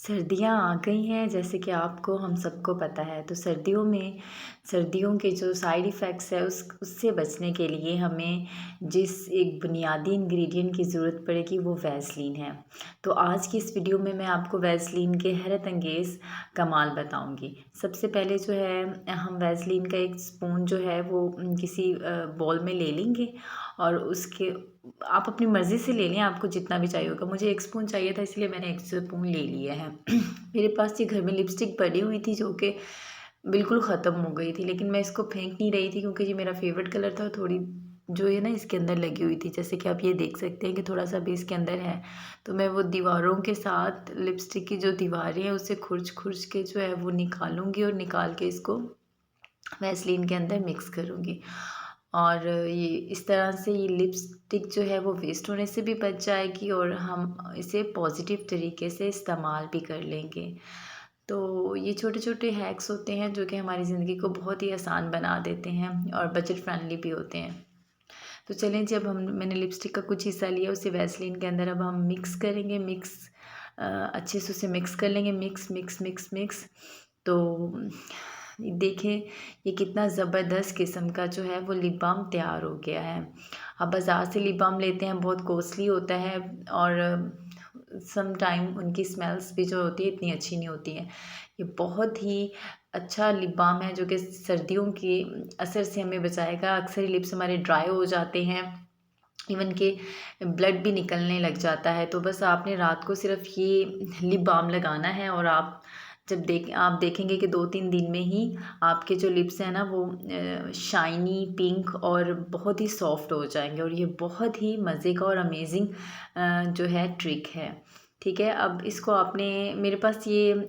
सर्दियाँ आ गई हैं जैसे कि आपको हम सबको पता है। तो सर्दियों में सर्दियों के जो साइड इफ़ेक्ट्स है उससे बचने के लिए हमें जिस एक बुनियादी इंग्रेडिएंट की ज़रूरत पड़ेगी वो वैसलीन है। तो आज की इस वीडियो में मैं आपको वैसलीन के हैरत अंगेज़ कमाल बताऊंगी। सबसे पहले जो है हम वैसलीन का एक स्पून जो है वो किसी बाउल में ले लेंगे और उसके आप अपनी मर्ज़ी से ले लें, आपको जितना भी चाहिए होगा। मुझे 1 स्पून चाहिए था इसलिए मैंने 1 स्पून ले लिया है। मेरे पास ये घर में लिपस्टिक पड़ी हुई थी जो कि बिल्कुल ख़त्म हो गई थी, लेकिन मैं इसको फेंक नहीं रही थी क्योंकि ये मेरा फेवरेट कलर था। थोड़ी जो है ना इसके अंदर लगी हुई थी, जैसे कि आप ये देख सकते हैं कि थोड़ा-सा भी इसके अंदर है। तो मैं वो दीवारों के साथ लिपस्टिक की जो दीवारें हैं उसे खुरच-खुरच के जो है वो निकालूँगी और निकाल के इसको वैसलीन के अंदर मिक्स करूँगी। और ये इस तरह से ये लिपस्टिक जो है वो वेस्ट होने से भी बच जाएगी और हम इसे पॉजिटिव तरीके से इस्तेमाल भी कर लेंगे। तो ये छोटे-छोटे हैक्स होते हैं जो कि हमारी ज़िंदगी को बहुत ही आसान बना देते हैं और बजट फ्रेंडली भी होते हैं। तो चलें जी, अब हम मैंने लिपस्टिक का कुछ हिस्सा लिया, उसे वैसलीन के अंदर अब हम मिक्स करेंगे। अच्छे से उसे मिक्स कर लेंगे, मिक्स मिक्स मिक्स मिक्स। तो देखें ये कितना ज़बरदस्त किस्म का जो है वो लिप बाम तैयार हो गया है। आप बाज़ार से लिप बाम लेते हैं, बहुत कॉस्टली होता है और सम टाइम उनकी स्मेल्स भी जो होती है इतनी अच्छी नहीं होती हैं। ये बहुत ही अच्छा लिप बाम है जो कि सर्दियों के असर से हमें बचाएगा। अक्सर लिप्स हमारे ड्राई हो जाते हैं, इवन कि ब्लड भी निकलने लग जाता है। तो बस आपने रात को सिर्फ ये लिप बाम लगाना है और आप देखेंगे कि 2-3 दिन में ही आपके जो लिप्स हैं ना वो शाइनी पिंक और बहुत ही सॉफ्ट हो जाएंगे। और ये बहुत ही मज़े का और अमेजिंग जो है ट्रिक है। ठीक है, अब इसको आपने मेरे पास ये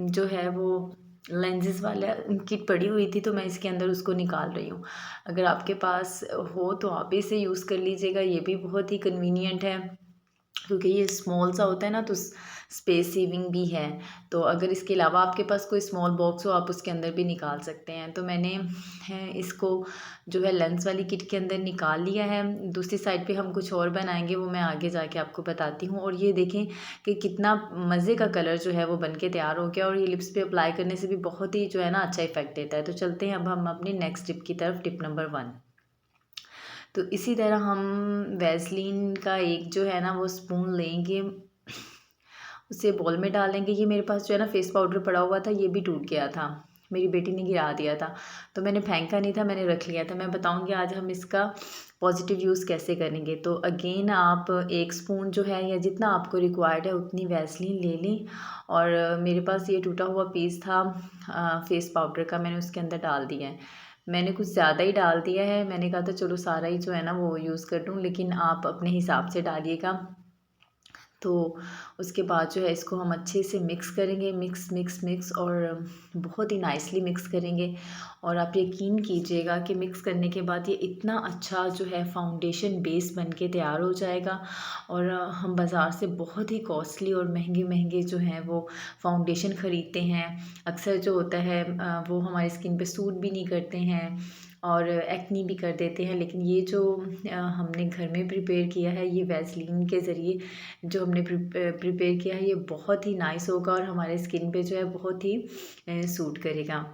जो है वो लेंसेज वाला किट पड़ी हुई थी तो मैं इसके अंदर उसको निकाल रही हूँ। अगर आपके पास हो तो आप भी इसे यूज़ कर लीजिएगा, ये भी बहुत ही कन्वीनियंट है क्योंकि ये स्मॉल सा होता है ना, तो स्पेस सेविंग भी है। तो अगर इसके अलावा आपके पास कोई स्मॉल बॉक्स हो आप उसके अंदर भी निकाल सकते हैं। तो मैंने इसको जो है लेंस वाली किट के अंदर निकाल लिया है। दूसरी साइड पे हम कुछ और बनाएंगे, वो मैं आगे जाके आपको बताती हूँ। और ये देखें कि कितना मज़े का कलर जो है वो बन के तैयार हो गया और ये लिप्स पे अप्लाई करने से भी बहुत ही जो है ना अच्छा इफेक्ट देता है। तो चलते हैं अब हम अपनी नेक्स्ट टिप की तरफ, टिप नंबर 1। तो इसी तरह हम वैसलीन का एक जो है ना वो स्पून लेंगे, उसे बॉल में डालेंगे। ये मेरे पास जो है ना फेस पाउडर पड़ा हुआ था, ये भी टूट गया था, मेरी बेटी ने गिरा दिया था। तो मैंने फेंका नहीं था, मैंने रख लिया था। मैं बताऊंगी आज हम इसका पॉजिटिव यूज़ कैसे करेंगे। तो अगेन आप 1 स्पून जो है या जितना आपको रिक्वायर्ड है उतनी वैसलीन ले लें। और मेरे पास ये टूटा हुआ पीस था फेस पाउडर का, मैंने उसके अंदर डाल दिया है। मैंने कुछ ज़्यादा ही डाल दिया है, मैंने कहा था चलो सारा ही जो है ना वो यूज़ कर लूँ, लेकिन आप अपने हिसाब से डालिएगा। तो उसके बाद जो है इसको हम अच्छे से मिक्स करेंगे, मिक्स मिक्स मिक्स और बहुत ही नाइसली मिक्स करेंगे। और आप यकीन कीजिएगा कि मिक्स करने के बाद ये इतना अच्छा जो है फाउंडेशन बेस बन के तैयार हो जाएगा। और हम बाज़ार से बहुत ही कॉस्टली और महंगे महंगे जो हैं वो फाउंडेशन ख़रीदते हैं। अक्सर जो होता है वो हमारी स्किन पे सूट भी नहीं करते हैं और एक्नी भी कर देते हैं। लेकिन ये जो हमने घर में प्रिपेयर किया है, ये वैसलीन के ज़रिए जो हमने प्रिपेयर किया है, ये बहुत ही नाइस होगा और हमारे स्किन पे जो है बहुत ही सूट करेगा।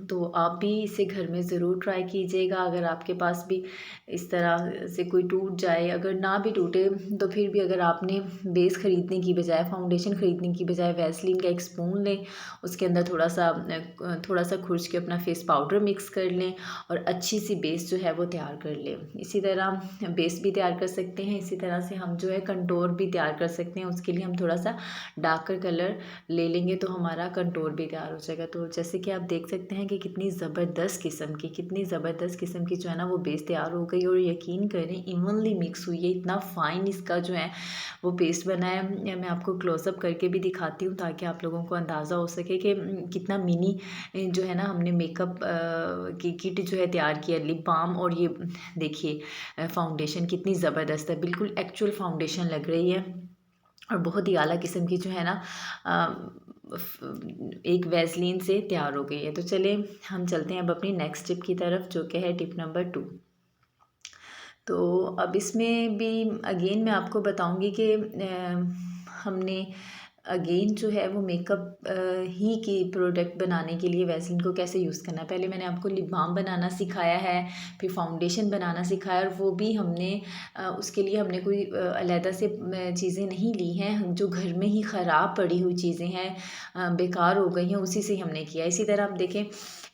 तो आप भी इसे घर में ज़रूर ट्राई कीजिएगा। अगर आपके पास भी इस तरह से कोई टूट जाए, अगर ना भी टूटे तो फिर भी अगर आपने बेस ख़रीदने की बजाय, फाउंडेशन ख़रीदने की बजाय वैसलीन का एक स्पून लें, उसके अंदर थोड़ा सा खुरच के अपना फेस पाउडर मिक्स कर लें और अच्छी सी बेस जो है वो तैयार कर लें। इसी तरह बेस भी तैयार कर सकते हैं, इसी तरह से हम जो है कंटोर भी तैयार कर सकते हैं। उसके लिए हम थोड़ा सा डार्कर कलर ले लेंगे तो हमारा कंटोर भी तैयार हो जाएगा। तो जैसे कि आप देख सकते हैं कि कितनी ज़बरदस्त किस्म की जो है ना वो बेस तैयार हो गई और यकीन करें इवनली मिक्स हुई है, इतना फ़ाइन इसका जो है वो पेस्ट बना है। मैं आपको क्लोज़अप करके भी दिखाती हूँ ताकि आप लोगों को अंदाज़ा हो सके कि कितना मिनी जो है ना हमने मेकअप की किट जो है तैयार किया, लिप बाम। और ये देखिए फाउंडेशन कितनी ज़बरदस्त है, बिल्कुल एक्चुअल फाउंडेशन लग रही है और बहुत ही आला किस्म की जो है ना एक वैसलीन से तैयार हो गई है। तो चले हम चलते हैं अब अपनी नेक्स्ट टिप की तरफ जो कि है टिप नंबर 2। तो अब इसमें भी अगेन मैं आपको बताऊंगी कि हमने अगेन जो है वो मेकअप ही की प्रोडक्ट बनाने के लिए वैसलीन को कैसे यूज़ करना है। पहले मैंने आपको लिप बाम बनाना सिखाया है, फिर फाउंडेशन बनाना सिखाया, और वो भी हमने उसके लिए हमने कोई अलहदा से चीज़ें नहीं ली हैं, जो घर में ही ख़राब पड़ी हुई चीज़ें हैं, बेकार हो गई हैं, उसी से हमने किया। इसी तरह आप देखें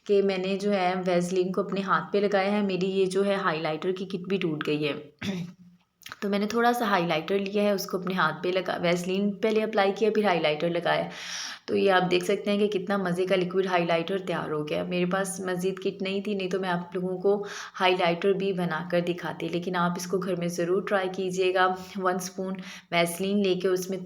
कि मैंने जो है वैसलीन को अपने हाथ पे लगाया है। मेरी ये जो है हाइलाइटर की किट भी टूट गई है तो मैंने थोड़ा सा हाइलाइटर लिया है, उसको अपने हाथ पे लगा, वैसलीन पहले अप्लाई किया, फिर हाइलाइटर लगाया। तो ये आप देख सकते हैं कि कितना मज़े का लिक्विड हाइलाइटर तैयार हो गया। मेरे पास मज़ीद किट नहीं थी, नहीं तो मैं आप लोगों को हाइलाइटर भी बनाकर दिखाती, लेकिन आप इसको घर में ज़रूर ट्राई कीजिएगा। 1 स्पून वैसलीन लेके उसमें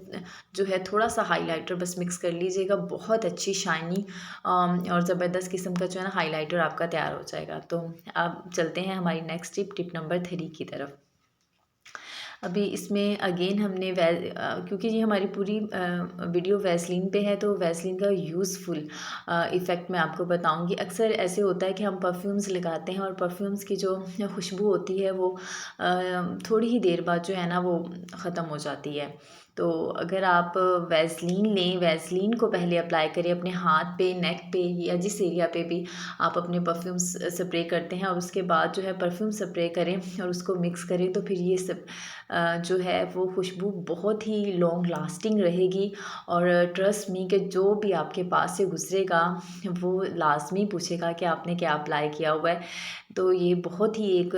जो है थोड़ा सा हाइलाइटर बस मिक्स कर लीजिएगा, बहुत अच्छी शाइनी और ज़बरदस्त किस्म का जो है ना हाइलाइटर आपका तैयार हो जाएगा। तो अब चलते हैं हमारी नेक्स्ट टिप नंबर 3 की तरफ। अभी इसमें अगेन हमने क्योंकि ये हमारी पूरी वीडियो वैसलीन पे है, तो वैसलीन का यूज़फुल इफ़ेक्ट मैं आपको बताऊंगी। अक्सर ऐसे होता है कि हम परफ्यूम्स लगाते हैं और परफ्यूम्स की जो खुशबू होती है वो थोड़ी ही देर बाद जो है ना वो ख़त्म हो जाती है। तो अगर आप वैसलीन लें, वैसलीन को पहले अप्लाई करें अपने हाथ पे, नेक पे, या जिस एरिया पे भी आप अपने परफ्यूम्स स्प्रे करते हैं, और उसके बाद जो है परफ्यूम स्प्रे करें और उसको मिक्स करें, तो फिर ये सब जो है वो खुशबू बहुत ही लॉन्ग लास्टिंग रहेगी। और ट्रस्ट मी कि जो भी आपके पास से गुजरेगा वो लाजमी पूछेगा कि आपने क्या अप्लाई किया हुआ है। तो ये बहुत ही एक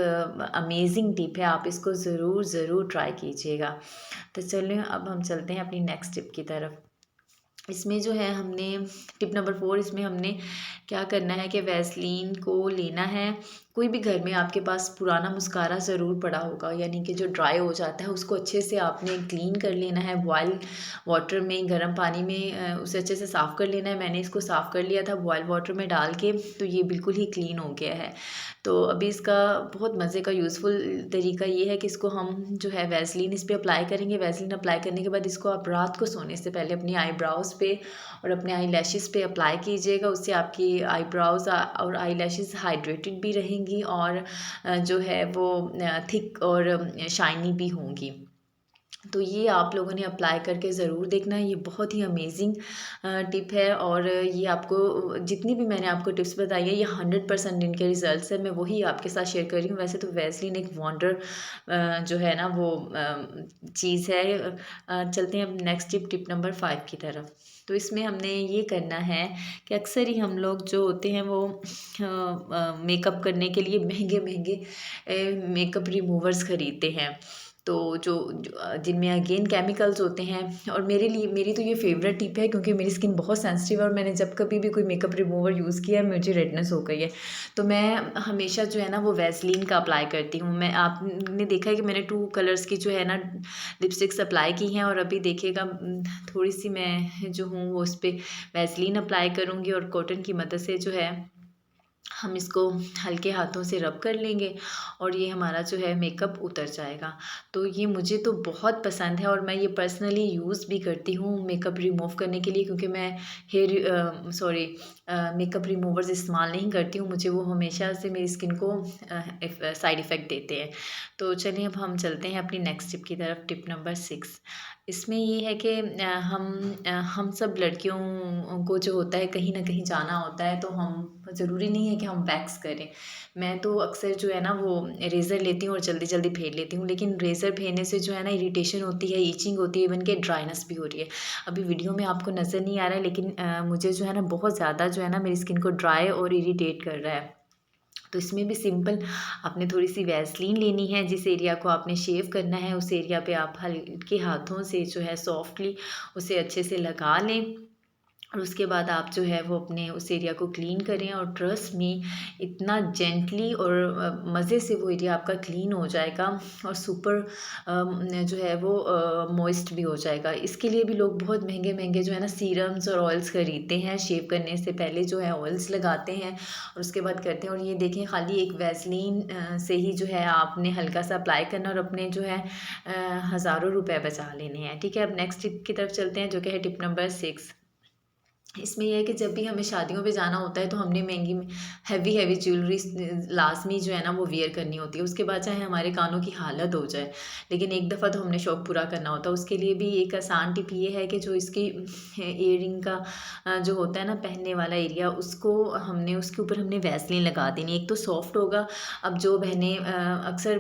अमेजिंग टिप है, आप इसको ज़रूर ज़रूर ट्राई कीजिएगा। तो चलिए अब हम चलते हैं अपनी नेक्स्ट टिप की तरफ। इसमें जो है हमने टिप नंबर 4, इसमें हमने क्या करना है कि वैसलीन को लेना है। कोई भी घर में आपके पास पुराना मस्कारा ज़रूर पड़ा होगा, यानी कि जो ड्राई हो जाता है, उसको अच्छे से आपने क्लीन कर लेना है। बॉयल वाटर में, गर्म पानी में उसे अच्छे से साफ़ कर लेना है। मैंने इसको साफ़ कर लिया था बॉयल वाटर में डाल के, तो ये बिल्कुल ही क्लीन हो गया है। तो अभी इसका बहुत मज़े का यूज़फुल तरीका ये है कि इसको हम जो है वैसलीन इस पर अप्लाई करेंगे। वैसलीन अप्लाई करने के बाद इसको आप रात को सोने से पहले अपनी आईब्राउज़ पे और अपने आई लैशेज़ पे अप्लाई कीजिएगा। उससे आपकी आईब्राउज़ और आई लैशेज़ हाइड्रेटेड भी रहेंगी और जो है वो थिक और शाइनी भी होंगी। तो ये आप लोगों ने अप्लाई करके ज़रूर देखना है, ये बहुत ही अमेजिंग टिप है। और ये आपको जितनी भी मैंने आपको टिप्स बताई है, ये 100% इनके रिजल्ट्स हैं, मैं वही आपके साथ शेयर कर रही हूँ। वैसे तो वैसलीन एक वंडर जो है ना वो चीज़ है। चलते हैं अब नेक्स्ट टिप नंबर 5 की तरफ। तो इसमें हमने ये करना है कि अक्सर ही हम लोग जो होते हैं वो मेकअप करने के लिए महंगे महंगे मेकअप रिमूवर्स ख़रीदते हैं, तो जिनमें अगेन केमिकल्स होते हैं। और मेरी तो ये फेवरेट टिप है, क्योंकि मेरी स्किन बहुत सेंसिटिव है और मैंने जब कभी भी कोई मेकअप रिमूवर यूज़ किया है मुझे रेडनेस हो गई है। तो मैं हमेशा जो है ना वो वैसलीन का अप्लाई करती हूँ। आपने देखा है कि मैंने 2 कलर्स की जो है ना लिपस्टिक्स अप्लाई की हैं, और अभी देखिएगा थोड़ी सी मैं जो हूँ वो उस पर वैसलीन अप्लाई करूँगी, और कॉटन की मदद से जो है हम इसको हल्के हाथों से रब कर लेंगे और ये हमारा जो है मेकअप उतर जाएगा। तो ये मुझे तो बहुत पसंद है और मैं ये पर्सनली यूज़ भी करती हूँ मेकअप रिमूव करने के लिए, क्योंकि मैं मेकअप रिमूवर्स इस्तेमाल नहीं करती हूँ। मुझे वो हमेशा से मेरी स्किन को साइड इफ़ेक्ट देते हैं। तो चलिए अब हम चलते हैं अपनी नेक्स्ट टिप की तरफ, टिप नंबर 6। इसमें ये है कि हम सब लड़कियों को जो होता है कहीं ना कहीं जाना होता है, तो हम ज़रूरी नहीं है कि हम वैक्स करें। मैं तो अक्सर जो है ना वो रेज़र लेती हूँ और जल्दी जल्दी फेर लेती हूँ, लेकिन रेज़र फेरने से जो है ना इरिटेशन होती है, ईचिंग होती है, इवन के ड्राइनेस भी हो रही है। अभी वीडियो में आपको नज़र नहीं आ रहा है, लेकिन मुझे जो है ना बहुत ज़्यादा जो है ना मेरी स्किन को ड्राई और इरिटेट कर रहा है। तो इसमें भी सिंपल आपने थोड़ी सी वैसलीन लेनी है। जिस एरिया को आपने शेव करना है उस एरिया पे आप हल्के हाथों से जो है सॉफ्टली उसे अच्छे से लगा लें, और उसके बाद आप जो है वो अपने उस एरिया को क्लीन करें। और ट्रस्ट मी, इतना जेंटली और मज़े से वो एरिया आपका क्लीन हो जाएगा और सुपर जो है वो मॉइस्ट भी हो जाएगा। इसके लिए भी लोग बहुत महंगे महंगे जो है ना सीरम्स और ऑयल्स ख़रीदते हैं। शेव करने से पहले जो है ऑयल्स लगाते हैं और उसके बाद करते हैं। और ये देखें, खाली एक वैसलीन से ही जो है आपने हल्का सा अप्लाई करना और अपने जो है हज़ारों रुपए बचा लेने हैं। ठीक है, अब नेक्स्ट टिप की तरफ चलते हैं, जो कि है टिप नंबर 6। इसमें यह है कि जब भी हमें शादियों पे जाना होता है तो हमने महंगी हैवी हैवी ज्वेलरी लाजमी जो है ना वो वियर करनी होती है। उसके बाद चाहे हमारे कानों की हालत हो जाए, लेकिन एक दफ़ा तो हमने शौक़ पूरा करना होता है। उसके लिए भी एक आसान टिप ये है कि जो इसकी ईयरिंग का जो होता है ना पहनने वाला एरिया, उसको हमने उसके ऊपर हमने वैसलीन लगा देनी। एक तो सॉफ्ट होगा। अब जो बहनें अक्सर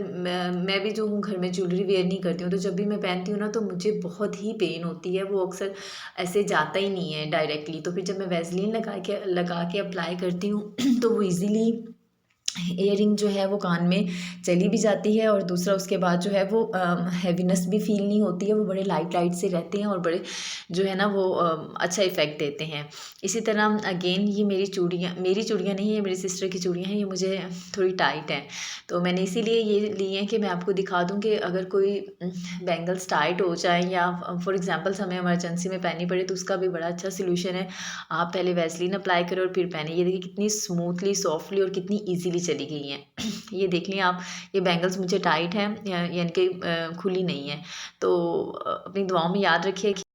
मैं भी जो हूँ घर में ज्वेलरी वियर नहीं करती हूँ, तो जब भी मैं पहनती हूँ ना तो मुझे बहुत ही पेन होती है, वो अक्सर ऐसे जाता ही नहीं है डायरेक्टली। तो फिर जब मैं वैसलीन लगा के अप्लाई करती हूँ तो वो ईज़िली इयररिंग जो है वो कान में चली भी जाती है, और दूसरा उसके बाद जो है वो हैवीनेस भी फ़ील नहीं होती है। वो बड़े लाइट लाइट से रहते हैं और बड़े जो है ना वो अच्छा इफ़ेक्ट देते हैं। इसी तरह अगेन ये मेरी चूड़ियाँ नहीं है, मेरी सिस्टर की चूड़ियाँ हैं। ये मुझे थोड़ी टाइट हैं, तो मैंने इसीलिए ये ली हैं कि मैं आपको दिखा दूँ कि अगर कोई बैंगल्स टाइट हो जाए या फॉर एग्ज़ाम्पल हमें इमरजेंसी में पहननी पड़े, तो उसका भी बड़ा अच्छा सॉल्यूशन है। आप पहले वैसलीन अप्लाई करें और फिर पहने। ये देखिए कितनी स्मूथली, सॉफ्टली और कितनी ईज़िली चली गई हैं। ये देख लें आप, ये बैंगल्स मुझे टाइट हैं, यानी कि खुली नहीं है। तो अपनी दुआओं में याद रखिए कि